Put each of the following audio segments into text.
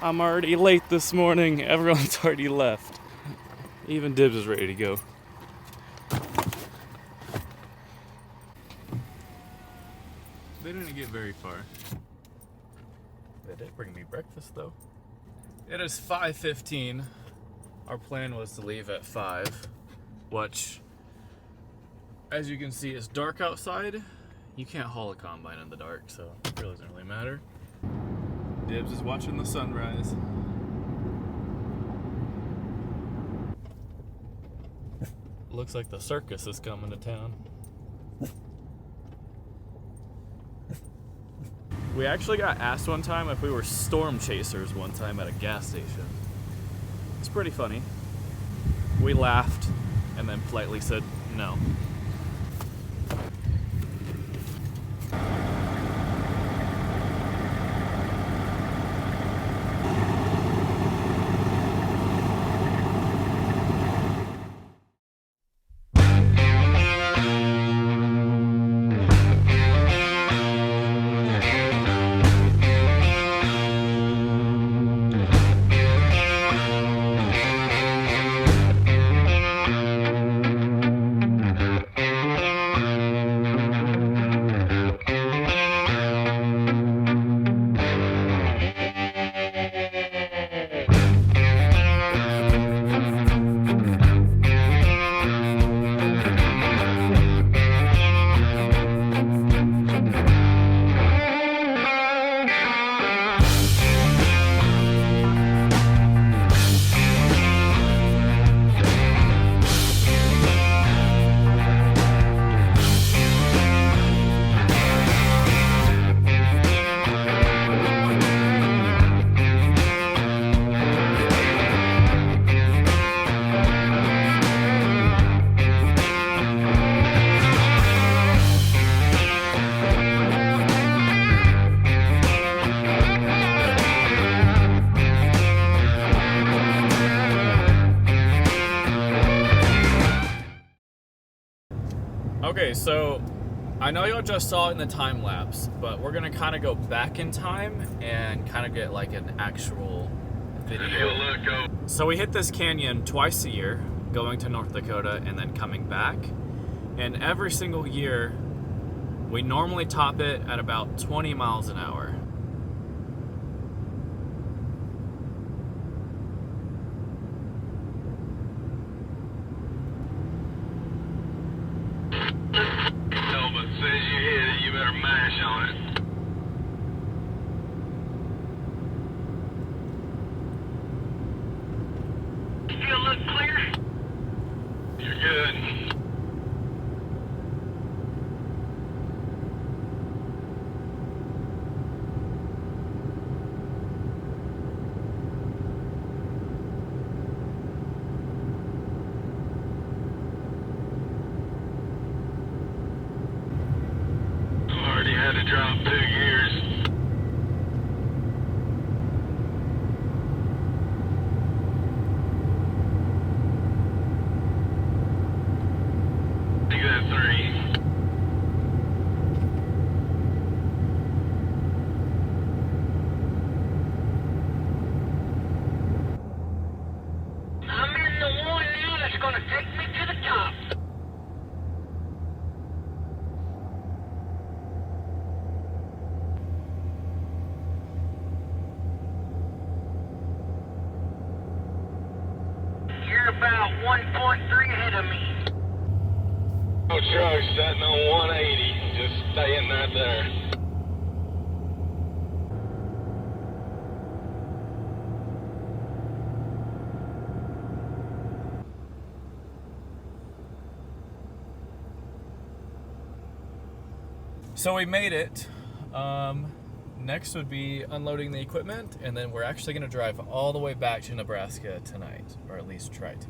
I'm already late this morning. Everyone's already left. Even Dibs is ready to go. They didn't get very far. They did bring me breakfast though. It is 5:15. Our plan was to leave at 5, which, as you can see, it's dark outside. You can't haul a combine in the dark, so it really doesn't really matter. Dibs is watching the sunrise. Looks like the circus is coming to town. We actually got asked one time if we were storm chasers one time at a gas station. It's pretty funny. We laughed and then politely said no. Okay, so I know y'all just saw it in the time lapse, but we're gonna kind of go back in time and kind of get like an actual video. So we hit this canyon twice a year, going to North Dakota and then coming back. And every single year, we normally top it at about 20 miles an hour. Had to drop 2 gears. I think that's 3. I'm in the one now that's gonna take me to the top. About 1.3 ahead of me. No truck sitting on 180, just staying right there. So we made it. Next would be unloading the equipment, and then we're actually going to drive all the way back to Nebraska tonight, or at least try to.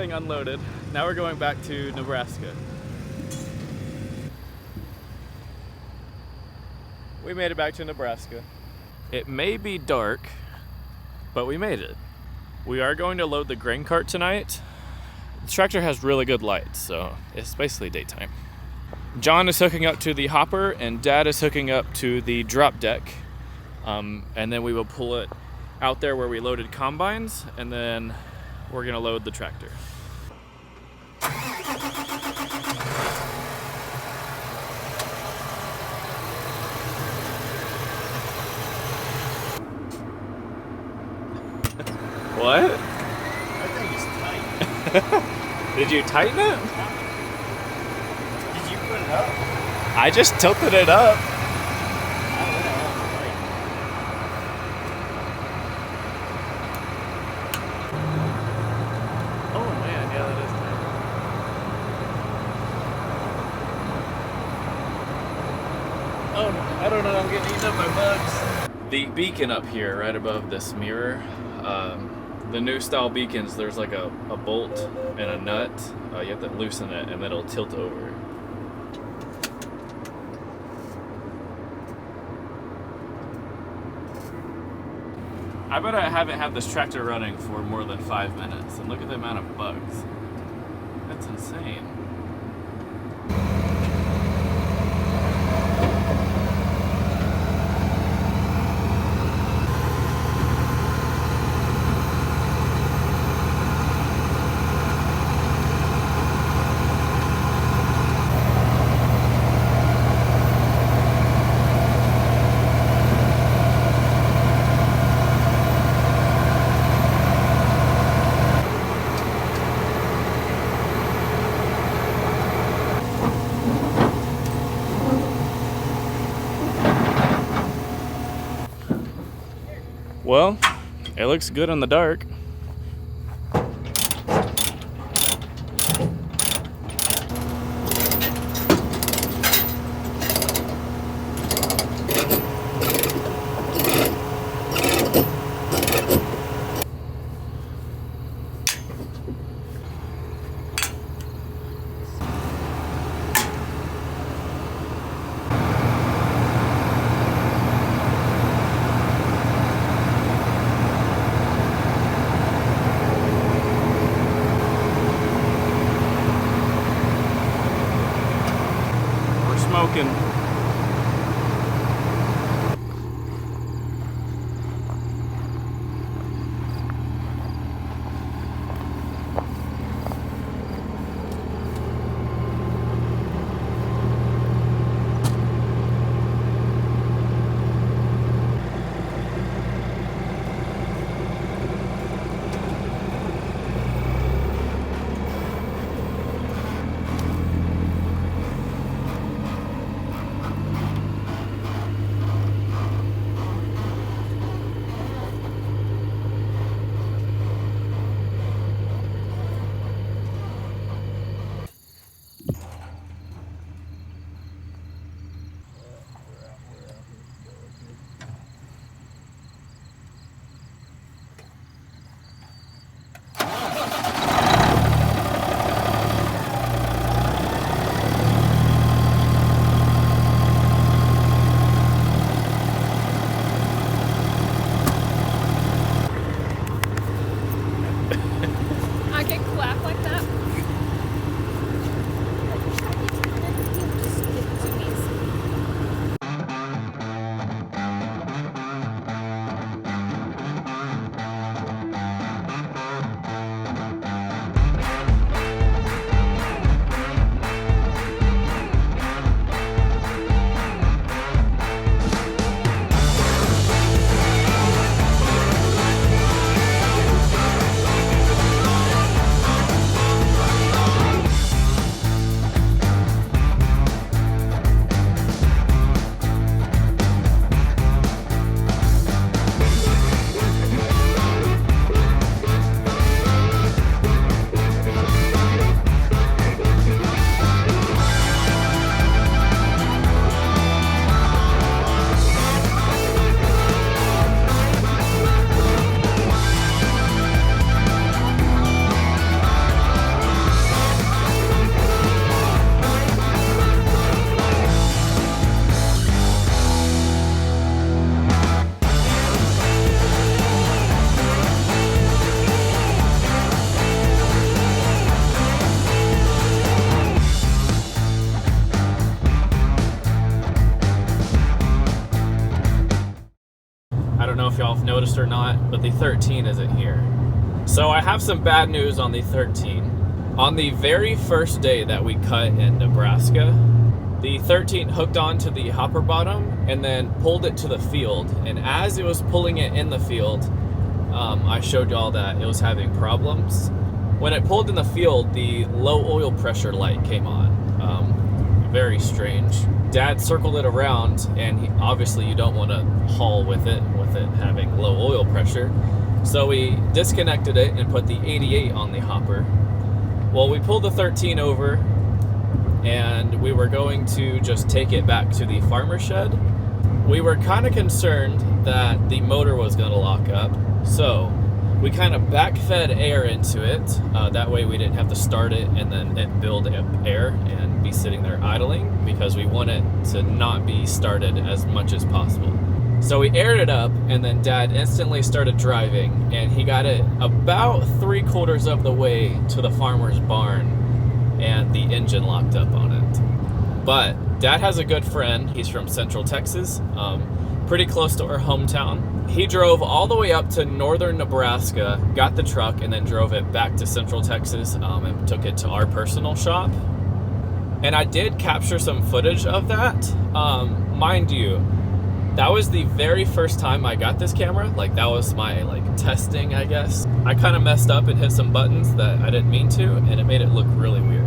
everything unloaded. Now we're going back to Nebraska. We made it back to Nebraska. It may be dark, but we made it. We are going to load the grain cart tonight. The tractor has really good lights, so it's basically daytime. John is hooking up to the hopper and Dad is hooking up to the drop deck. And then we will pull it out there where we loaded combines, and then we're gonna load the tractor. What? That thing is tight. Did you tighten it? Did you put it up? I just tilted it up. Oh man, yeah, that is tight. Oh, I don't know, I'm getting eaten up by bugs. The beacon up here, right above this mirror, the new style beacons, there's like a bolt and a nut. You have to loosen it and then it'll tilt over. I bet I haven't had this tractor running for more than 5 minutes, and look at the amount of bugs. That's insane. Well, it looks good in the dark. Smoking. noticed or not, but the 13 isn't here. So I have some bad news on the 13. On the very first day that we cut in Nebraska, the 13 hooked onto the hopper bottom and then pulled it to the field. And as it was pulling it in the field, I showed y'all that it was having problems. When it pulled in the field, the low oil pressure light came on. Very strange. Dad circled it around, and obviously you don't want to haul with it having low oil pressure. So we disconnected it and put the 88 on the hopper. Well, we pulled the 13 over, and we were going to just take it back to the farmer shed. We were kind of concerned that the motor was going to lock up, so we kind of back-fed air into it. That way we didn't have to start it and then it build up air and be sitting there idling, because we want it to not be started as much as possible. So we aired it up, and then Dad instantly started driving, and he got it about 3/4 of the way to the farmer's barn, and the engine locked up on it. But Dad has a good friend. He's from Central Texas, pretty close to our hometown. He drove all the way up to northern Nebraska, got the truck, and then drove it back to Central Texas, and took it to our personal shop. And I did capture some footage of that. Mind you, that was the very first time I got this camera. Like, that was my testing, I guess. I kind of messed up and hit some buttons that I didn't mean to, and it made it look really weird.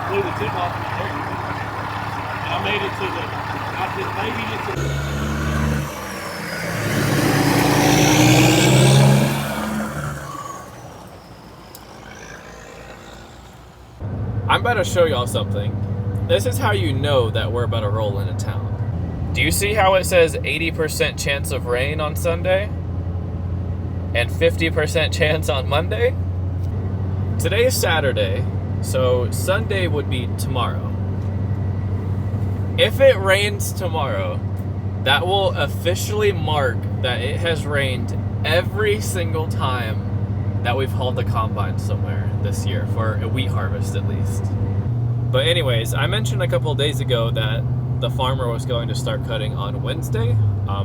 Blew the tip off my hair. And I made it to the, I just babied it to I'm about to show y'all something. This is how you know that we're about to roll into town. Do you see how it says 80% chance of rain on Sunday? And 50% chance on Monday? Today is Saturday. So Sunday would be tomorrow. If it rains tomorrow, that will officially mark that it has rained every single time that we've hauled the combine somewhere this year, for a wheat harvest at least. But anyways, I mentioned a couple of days ago that the farmer was going to start cutting on Wednesday.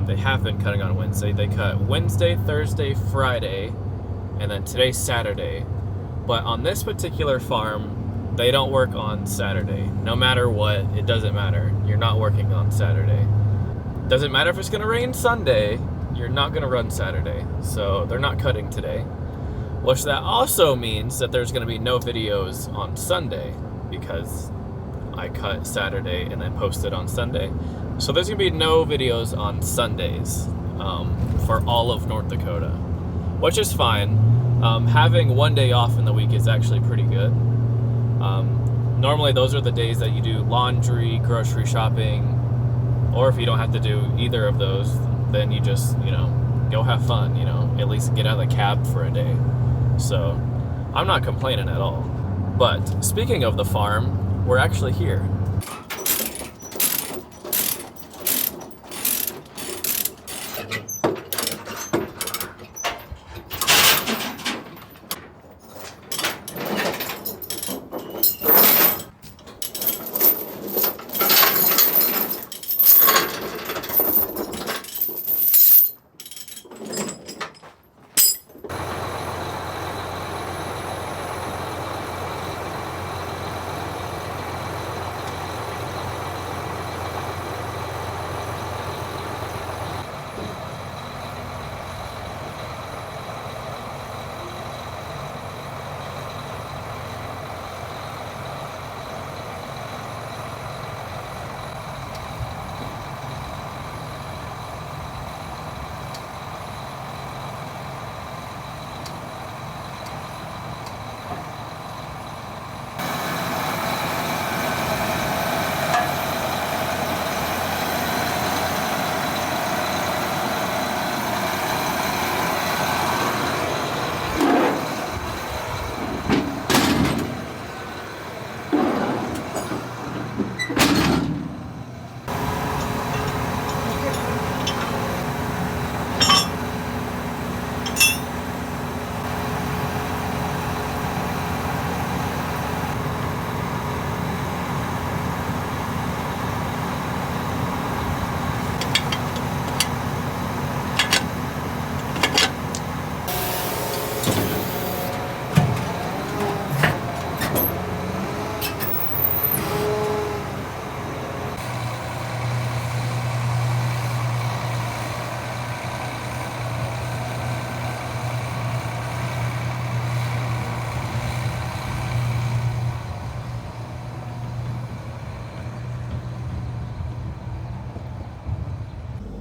They have been cutting on Wednesday. They cut Wednesday, Thursday, Friday, and then today's Saturday. But on this particular farm, they don't work on Saturday. No matter what, it doesn't matter. You're not working on Saturday. Doesn't matter if it's gonna rain Sunday, you're not gonna run Saturday. So they're not cutting today. Which that also means that there's gonna be no videos on Sunday, because I cut Saturday and then posted on Sunday. So there's gonna be no videos on Sundays for all of North Dakota, which is fine. Having one day off in the week is actually pretty good. Normally those are the days that you do laundry, grocery shopping, or if you don't have to do either of those, then you just, go have fun, at least get out of the cab for a day. So I'm not complaining at all. But speaking of the farm, we're actually here.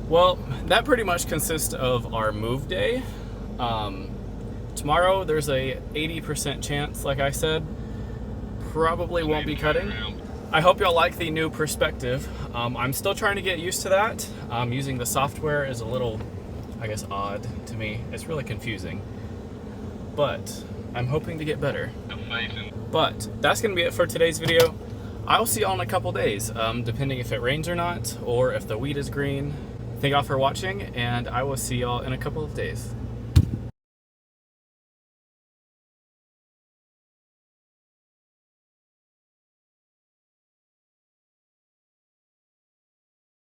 Well, that pretty much consists of our move day. Tomorrow there's a 80% chance, like I said, probably won't be cutting. I hope y'all like the new perspective. I'm still trying to get used to that. Using the software is a little, I guess, odd to me. It's really confusing, but I'm hoping to get better. But that's gonna be it for today's video. I'll see y'all in a couple days, depending if it rains or not, or if the weed is green. Thank y'all for watching, and I will see y'all in a couple of days.